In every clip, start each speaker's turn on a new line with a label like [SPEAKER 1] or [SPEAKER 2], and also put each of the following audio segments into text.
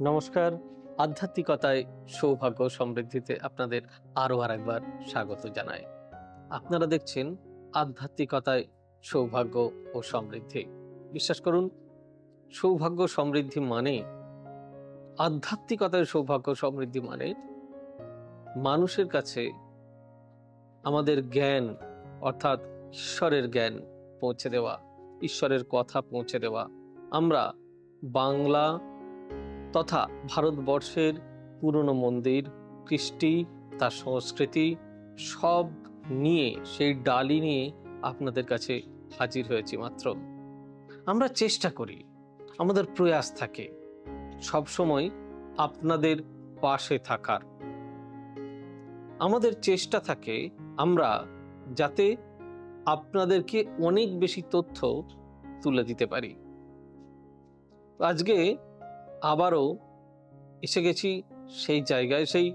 [SPEAKER 1] নমস্কার। আধ্যাত্মিকতায় সৌভাগ্য সমৃদ্ধিতে আপনাদের আরও আরেকবার স্বাগত জানাই। আপনারা দেখছেন আধ্যাত্মিকতায় সৌভাগ্য ও সমৃদ্ধি। বিশ্বাস করুন, সৌভাগ্য সমৃদ্ধি মানে, আধ্যাত্মিকতায় সৌভাগ্য সমৃদ্ধি মানে মানুষের কাছে আমাদের জ্ঞান, অর্থাৎ ঈশ্বরের জ্ঞান পৌঁছে দেওয়া, ঈশ্বরের কথা পৌঁছে দেওয়া। আমরা বাংলা তথা ভারতবর্ষের পুরনো মন্দির, কৃষ্টি, তার সংস্কৃতি সব নিয়ে, সেই ডালি নিয়ে আপনাদের কাছে হাজির হয়েছি মাত্র। আমরা চেষ্টা করি, আমাদের প্রয়াস থাকে সবসময় আপনাদের পাশে থাকার। আমাদের চেষ্টা থাকে আমরা যাতে আপনাদেরকে অনেক বেশি তথ্য তুলে দিতে পারি। আজকে আবারও এসে গেছি সেই জায়গায়, সেই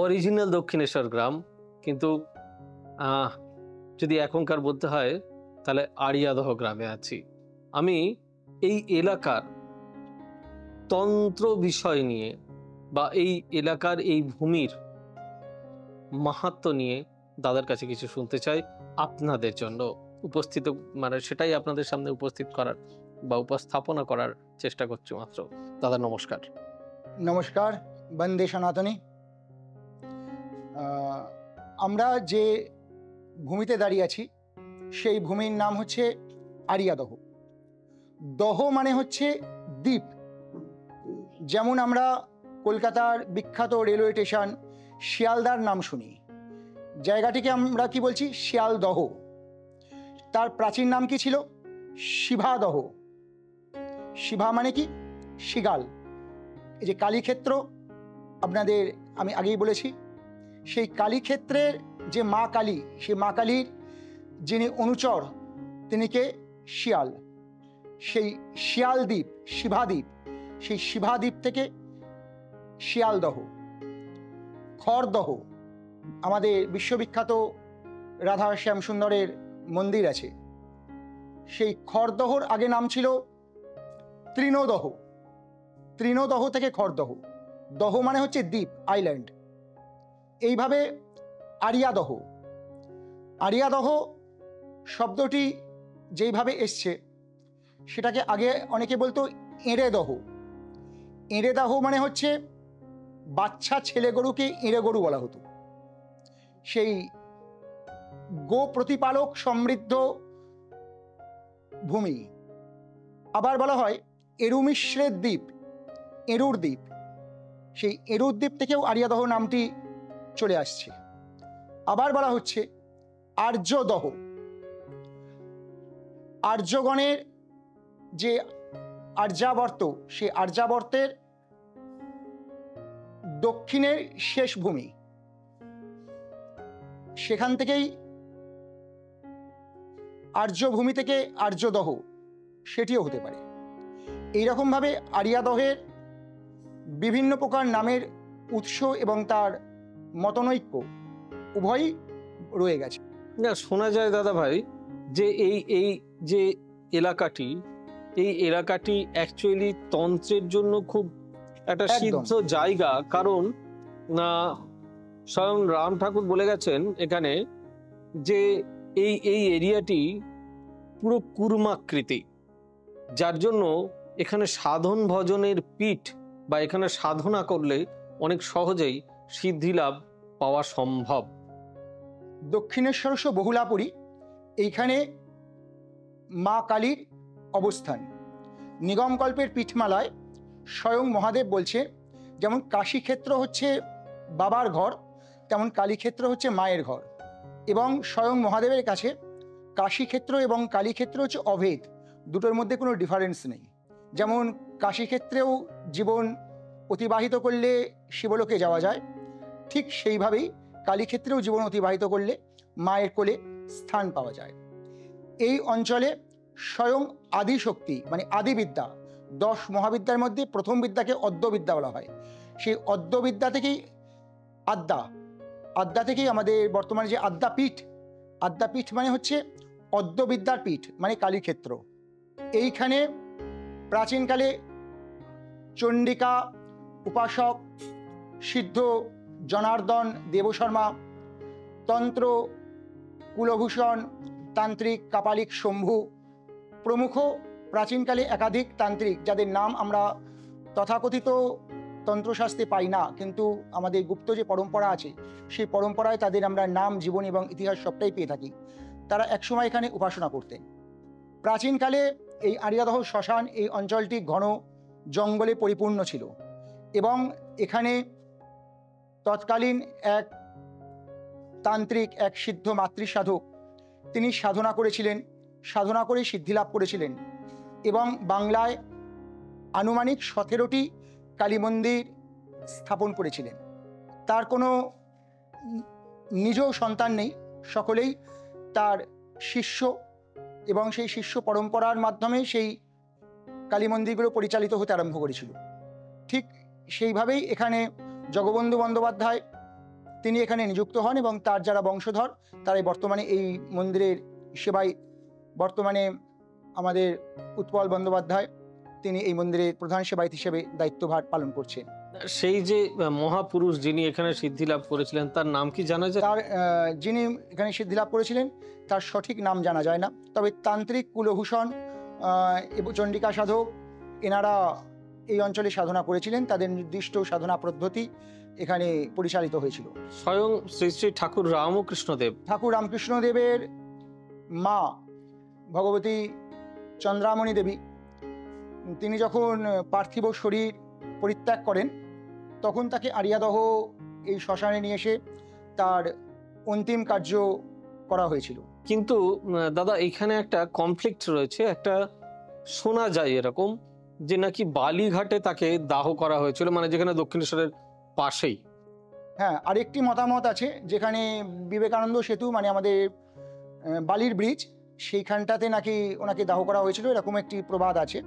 [SPEAKER 1] অরিজিনাল দক্ষিণেশ্বর গ্রাম, কিন্তু যদি এখনকার বলতে হয় তাহলে আড়িয়াদহ গ্রামে আছি। আমি এই এলাকার তন্ত্র বিষয় নিয়ে বা এই এলাকার এই ভূমির মাহাত্ম্য নিয়ে দাদার কাছে কিছু শুনতে চাই আপনাদের জন্য। উপস্থিত মানে সেটাই আপনাদের সামনে উপস্থিত করার বা উপস্থাপনা করার চেষ্টা করছি মাত্র। দাদা নমস্কার।
[SPEAKER 2] নমস্কার, বন্দে সনাতনী। আমরা যে ভূমিতে দাঁড়িয়ে আছি সেই ভূমির নাম হচ্ছে আড়িয়াদহ। দহ মানে হচ্ছে দ্বীপ। যেমন আমরা কলকাতার বিখ্যাত রেলওয়ে স্টেশন শিয়ালদার নাম শুনি, জায়গাটিকে আমরা কি বলছি? শিয়ালদহ। তার প্রাচীন নাম কি ছিল? শিভাদহ। শিভা মানে কি? শিগাল। এই যে কালীক্ষেত্র আপনাদের আমি আগেই বলেছি, সেই কালীক্ষেত্রের যে মা কালী, সেই মা কালীর যিনি অনুচর তিনি কে? শিয়াল। সেই শিয়াল দ্বীপ, শিভাদ্বীপ, সেই শিভাদ্বীপ থেকে শিয়ালদহ। খড়দহ, আমাদের বিশ্ববিখ্যাত রাধা শ্যাম সুন্দরের মন্দির আছে, সেই খড়দহর আগে নাম ছিল তৃণদহ। তৃণদহ থেকে খড়দহ। দহ মানে হচ্ছে দ্বীপ, আইল্যান্ড। এইভাবে আড়িয়াদহ। আড়িয়াদহ শব্দটি যেইভাবে এসছে সেটাকে আগে অনেকে বলতো এঁড়েদহ। এঁড়েদহ মানে হচ্ছে বাচ্চা ছেলে গরুকে এঁড়ে গরু বলা হতো। সেই গো প্রতিপালক সমৃদ্ধ ভূমি। আবার বলা হয় এরু মিশ্রের দ্বীপ, এরুর দ্বীপ। সেই এরুর দ্বীপ থেকেও আড়িয়াদহ নামটি চলে আসছে। আবার বলা হচ্ছে আর্যদহ। আর্যগণের যে আর্যাবর্ত, সেই আর্যাবর্তের দক্ষিণের শেষ ভূমি, সেখান থেকেই আর্যভূমি থেকে আর্যদহ সেটিও হতে পারে। এইরকমভাবে আড়িয়াদহের বিভিন্ন প্রকার নামের উৎস এবং তার মতনৈক্য উভয়ই রয়ে গেছে।
[SPEAKER 1] না, শোনা যায় দাদা ভাই যে এই যে এলাকাটি, এই এলাকাটি অ্যাকচুয়ালি তন্ত্রের জন্য খুব একটা সিদ্ধ জায়গা। কারণ না, স্বয়ং রাম ঠাকুর বলে গেছেন এখানে যে এই এরিয়াটি পুরো কুর্মাকৃতি, যার জন্য এখানে সাধন ভজনের পীঠ, বা এখানে সাধনা করলে অনেক সহজেই সিদ্ধি লাভ পাওয়া সম্ভব।
[SPEAKER 2] দক্ষিণেশ্বরস্য বহুলাপুরী, এইখানে মা কালীর অবস্থান। নিগমকল্পের পীঠমালায় স্বয়ং মহাদেব বলছে, যেমন কাশীক্ষেত্র হচ্ছে বাবার ঘর, তেমন কালীক্ষেত্র হচ্ছে মায়ের ঘর। এবং স্বয়ং মহাদেবের কাছে কাশীক্ষেত্র এবং কালীক্ষেত্র হচ্ছে অভেদ, দুটোর মধ্যে কোনো ডিফারেন্স নেই। যেমন কাশীক্ষেত্রেও জীবন অতিবাহিত করলে শিবলোকে যাওয়া যায়, ঠিক সেইভাবেই কালীক্ষেত্রেও জীবন অতিবাহিত করলে মায়ের কোলে স্থান পাওয়া যায়। এই অঞ্চলে স্বয়ং আদিশক্তি মানে আদিবিদ্যা, 10 মহাবিদ্যার মধ্যে প্রথম বিদ্যাকে অদ্যবিদ্যা বলা হয়। সেই অদ্যবিদ্যা থেকেই আদ্যা থেকেই আমাদের বর্তমানে যে আদ্যাপীঠ, আদ্যাপীঠ মানে হচ্ছে অদ্যবিদ্যার পীঠ, মানে কালীক্ষেত্র। এইখানে প্রাচীনকালে চণ্ডিকা উপাসক সিদ্ধ জনার্দন দেবশর্মা, তন্ত্র কুলভূষণ, তান্ত্রিক কাপালিক শম্ভু প্রমুখ প্রাচীনকালে একাধিক তান্ত্রিক, যাদের নাম আমরা তথাকথিত তন্ত্রশাস্ত্রে পাই না, কিন্তু আমাদের গুপ্ত যে পরম্পরা আছে সেই পরম্পরায় তাদের আমরা নাম, জীবন এবং ইতিহাস সবটাই পেয়ে থাকি। তারা একসময় এখানে উপাসনা করতেন। প্রাচীনকালে এই আরিয়াদহ শ্মশান, এই অঞ্চলটি ঘন জঙ্গলে পরিপূর্ণ ছিল এবং এখানে তৎকালীন এক তান্ত্রিক, এক সিদ্ধ মাতৃসাধক, তিনি সাধনা করেছিলেন, সাধনা করে সিদ্ধিলাভ করেছিলেন এবং বাংলায় আনুমানিক 17টি কালী মন্দির স্থাপন করেছিলেন। তার কোনো নিজ সন্তান নেই, সকলেই তার শিষ্য এবং সেই শিষ্য পরম্পরার মাধ্যমে সেই কালী মন্দিরগুলো পরিচালিত হতে আরম্ভ করেছিল। ঠিক সেইভাবেই এখানে জগবন্ধু বন্দ্যোপাধ্যায় তিনি এখানে নিযুক্ত হন এবং তার যারা বংশধর তারাই বর্তমানে এই মন্দিরের সেবায়, বর্তমানে আমাদের উৎপল বন্দ্যোপাধ্যায় তিনি এই মন্দিরের প্রধান সেবায়িত হিসেবে দায়িত্বভার পালন করছেন।
[SPEAKER 1] সেই যে মহাপুরুষ যিনি এখানে সিদ্ধি লাভ করেছিলেন তার নাম কি জানা যায়?
[SPEAKER 2] তার যিনি এখানে সিদ্ধি লাভ করেছিলেন তার সঠিক নাম জানা যায় না, তবে তান্ত্রিক কুলভূষণ এবং চণ্ডিকা সাধক এনারা এই অঞ্চলে সাধনা করেছিলেন, তাদের নির্দিষ্ট সাধনা পদ্ধতি এখানে পরিচালিত হয়েছিল।
[SPEAKER 1] স্বয়ং শ্রী শ্রী ঠাকুর রামকৃষ্ণদেব,
[SPEAKER 2] ঠাকুর রামকৃষ্ণদেবের মা ভগবতী চন্দ্রামণি দেবী, তিনি যখন পার্থিব শরীর পরিত্যাগ করেন তখন তাকে আরিয়াদহ এই শ্মশানে নিয়ে এসে তার অন্তিম কার্য করা হয়েছিল।
[SPEAKER 1] কিন্তু দাদা এখানে একটা কনফ্লিক্ট রয়েছে, একটা শোনা যায় এরকম যে নাকি বালিঘাটে তাকে দাহ করা হয়েছিল, মানে যেখানে দক্ষিণেশ্বরের পাশেই।
[SPEAKER 2] হ্যাঁ, আরেকটি মতামত আছে যেখানে বিবেকানন্দ সেতু, মানে আমাদের বালির ব্রিজ, সেইখানটাতে নাকি ওনাকে দাহ করা হয়েছিল, এরকম একটি প্রবাদ আছে।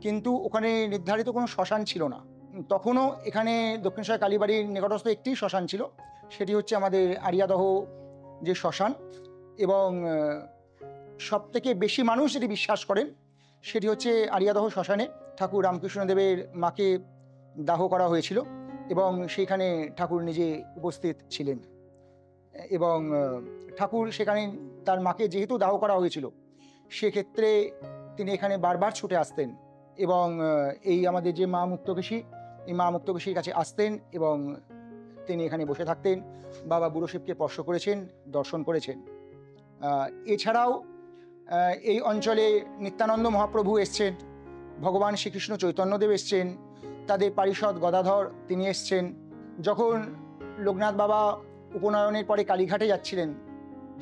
[SPEAKER 2] কিন্তু ওখানে নির্ধারিত কোনো শ্মশান ছিল না। তখনও এখানে দক্ষিণেশ্বর কালীবাড়ির নিকটস্থ একটি শ্মশান ছিল, সেটি হচ্ছে আমাদের আরিয়াদহ যে শ্মশান, এবং সবথেকে বেশি মানুষ যেটি বিশ্বাস করেন সেটি হচ্ছে আরিয়াদহ শ্মশানে ঠাকুর রামকৃষ্ণদেবের মাকে দাহ করা হয়েছিল এবং সেইখানে ঠাকুর নিজে উপস্থিত ছিলেন এবং ঠাকুর সেখানে তার মাকে যেহেতু দাহ করা হয়েছিল সেক্ষেত্রে তিনি এখানে বারবার ছুটে আসতেন এবং এই আমাদের যে মা মুক্তকেশী, এই মা মুক্তকেশীর কাছে আসতেন এবং তিনি এখানে বসে থাকতেন, বাবা বুড়ো শিবকে স্পর্শ করেছেন, দর্শন করেছেন। এছাড়াও এই অঞ্চলে নিত্যানন্দ মহাপ্রভু এসছেন, ভগবান শ্রীকৃষ্ণ চৈতন্যদেব এসছেন, তাদের পারিষদ গদাধর তিনি এসছেন। যখন লোকনাথ বাবা উপনয়নের পরে কালীঘাটে যাচ্ছিলেন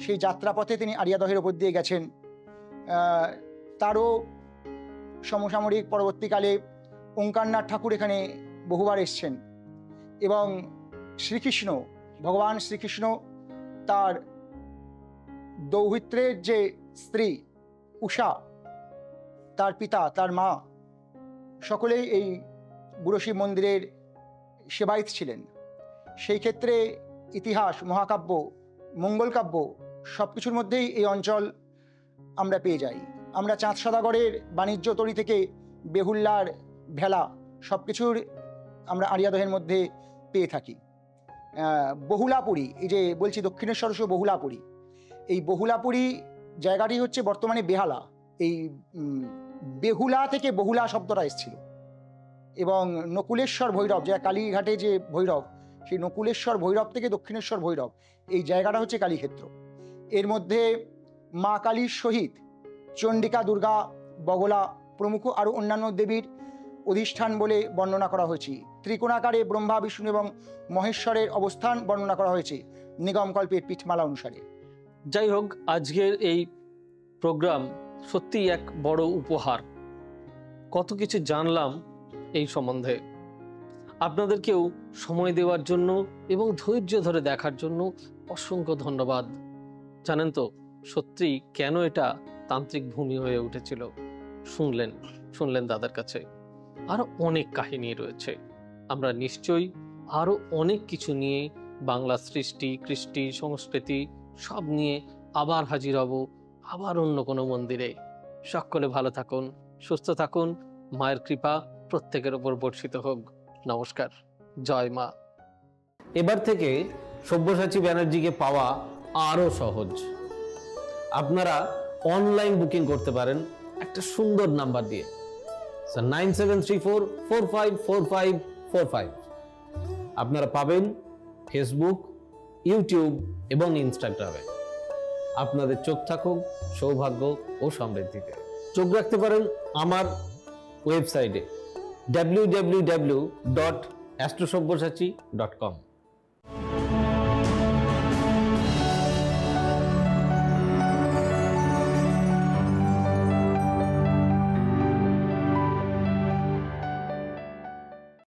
[SPEAKER 2] সেই যাত্রাপথে তিনি আরিয়াদহের ওপর দিয়ে গেছেন। তারও সমসাময়িক পরবর্তীকালে ওঙ্কারনাথ ঠাকুর এখানে বহুবার এসছেন এবং শ্রীকৃষ্ণ, ভগবান শ্রীকৃষ্ণ তার দৌহিত্রের যে স্ত্রী উষা, তার পিতা, তার মা, সকলেই এই বুড়ো শিব মন্দিরের সেবায়িত ছিলেন। সেই ক্ষেত্রে ইতিহাস, মহাকাব্য, মঙ্গলকাব্য সব কিছুর মধ্যেই এই অঞ্চল আমরা পেয়ে যাই। আমরা চাঁদ সদাগরের বাণিজ্য তরী থেকে বেহুল্লার ভেলা সব কিছুর আমরা আরিয়াদহের মধ্যে পেয়ে থাকি। বহুলাপুরী, এই যে বলছি দক্ষিণেশ্বর বহুলাপুরী, এই বহুলাপুরী জায়গাটি হচ্ছে বর্তমানে বেহালা। এই বেহুলা থেকে বহুলা শব্দটা এসেছিল এবং নকুলেশ্বর ভৈরব, যেটা কালীঘাটে যে ভৈরব, সেই নকুলেশ্বর ভৈরব থেকে দক্ষিণেশ্বর ভৈরব, এই জায়গাটা হচ্ছে কালীক্ষেত্র। এর মধ্যে মা কালীর সহিত চণ্ডিকা, দুর্গা, বগলা প্রমুখ আরও অন্যান্য দেবীর অধিষ্ঠান বলে বর্ণনা করা হয়েছে। ত্রিকোণাকারে ব্রহ্মা, বিষ্ণু এবং মহেশ্বরের অবস্থান বর্ণনা করা হয়েছে নিগমকল্পের পীঠমালা অনুসারে।
[SPEAKER 1] যাই হোক, আজকের এই প্রোগ্রাম সত্যিই এক বড় উপহার। কত কিছু জানলাম এই সম্বন্ধে। আপনাদেরকেও সময় দেওয়ার জন্য এবং ধৈর্য ধরে দেখার জন্য অসংখ্য ধন্যবাদ। জানেন তো সত্যি কেন এটা তান্ত্রিক ভূমি হয়ে উঠেছিল? শুনলেন দাদার কাছে। আরো অনেক কাহিনী রয়েছে। আমরা নিশ্চয়ই আরো অনেক কিছু নিয়ে, বাংলা সৃষ্টি, কৃষ্টি, সংস্কৃতি সব নিয়ে আবার হাজির হব, আবার অন্য কোনো মন্দিরে। সকলে ভালো থাকুন, সুস্থ থাকুন, মায়ের কৃপা প্রত্যেকের উপর বর্ষিত হোক। নমস্কার, জয় মা।
[SPEAKER 3] এবার থেকে সব্যসাচী ব্যানার্জিকে পাওয়া আরো সহজ। আপনারা অনলাইন বুকিং করতে পারেন একটা সুন্দর নাম্বার দিয়ে, 9734454545। আপনারা পাবেন ফেসবুক, ইউটিউব এবং ইনস্টাগ্রামে। আপনাদের চোখ থাকুক সৌভাগ্য ও সমৃদ্ধিতে। চোখ রাখতে পারেন আমার ওয়েবসাইটে www.astrosabbyasachi.com।